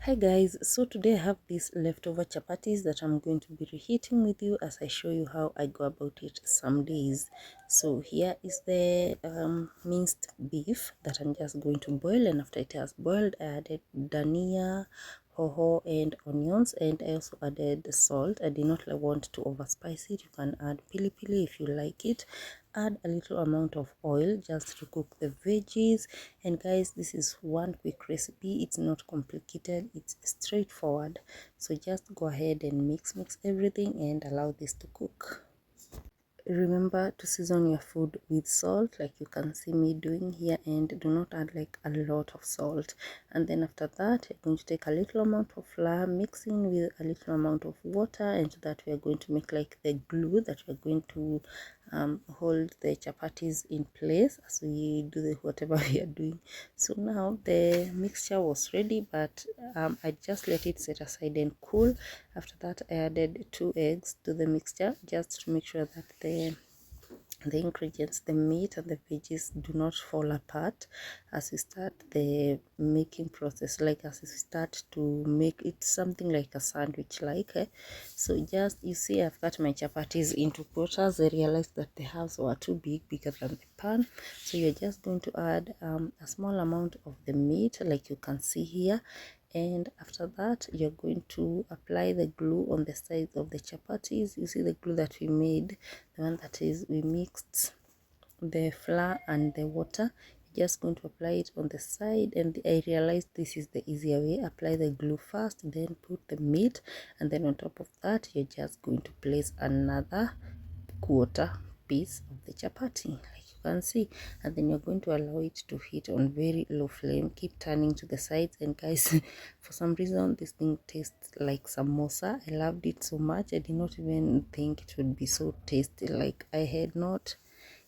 Hi guys, so today I have these leftover chapatis that I'm going to be reheating with you as I show you how I go about it some days. So here is the minced beef that I'm just going to boil, and after it has boiled I added dania, hoho and onions, and I also added salt. I did not want to overspice it. You can add pili pili if you like it. Add a little amount of oil just to cook the veggies. And guys, this is one quick recipe. It's not complicated, it's straightforward. So just go ahead and mix everything and allow this to cook. Remember to season your food with salt like you can see me doing here, and do not add like a lot of salt. And then after that you're going to take a little amount of flour, mixing with a little amount of water, and so that we are going to make like the glue that we're going to hold the chapatis in place as we do the whatever we are doing. So now the mixture was ready, but I just let it set aside and cool. After that I added 2 eggs to the mixture just to make sure that the ingredients, the meat and the veggies, do not fall apart as we start the making process, like as we start to make it something like a sandwich so just, you see, I've cut my chapatis into quarters. I realized that the halves were too bigger than the pan, so you're just going to add a small amount of the meat like you can see here. And after that you're going to apply the glue on the sides of the chapatis. You see the glue that we made, the one that is we mixed the flour and the water. You're just going to apply it on the side, and I realized this is the easier way. Apply the glue first, then put the meat, and then on top of that you're just going to place another quarter piece of the chapati like you can see, and then you're going to allow it to heat on very low flame. Keep turning to the sides. And guys, for some reason this thing tastes like samosa. I loved it so much. I did not even think it would be so tasty. Like, I had not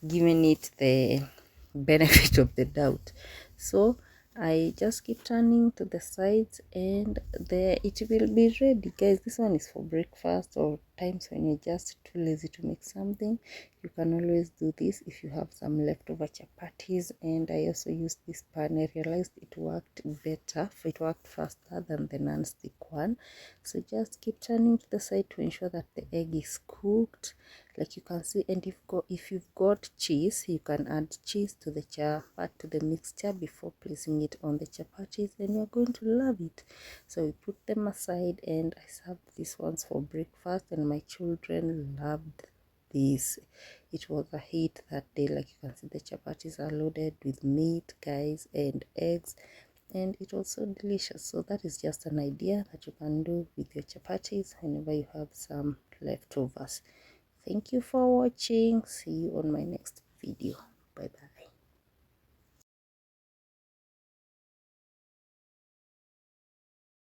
given it the benefit of the doubt. So I just keep turning to the sides, and there it will be ready, guys. This one is for breakfast, or times when you're just too lazy to make something. You can always do this if you have some leftover chapatis. And I also used this pan. I realized it worked better, it worked faster than the non-stick one. So just keep turning to the side to ensure that the egg is cooked like you can see. And if you've got cheese, you can add cheese to the mixture before placing it on the chapatis, and you're going to love it. So we put them aside, and I served these ones for breakfast, and my children loved this. It was a hit that day. Like you can see, the chapatis are loaded with meat, guys, and eggs, and it was so delicious. So that is just an idea that you can do with your chapatis whenever you have some leftovers. Thank you for watching. See you on my next video. Bye bye.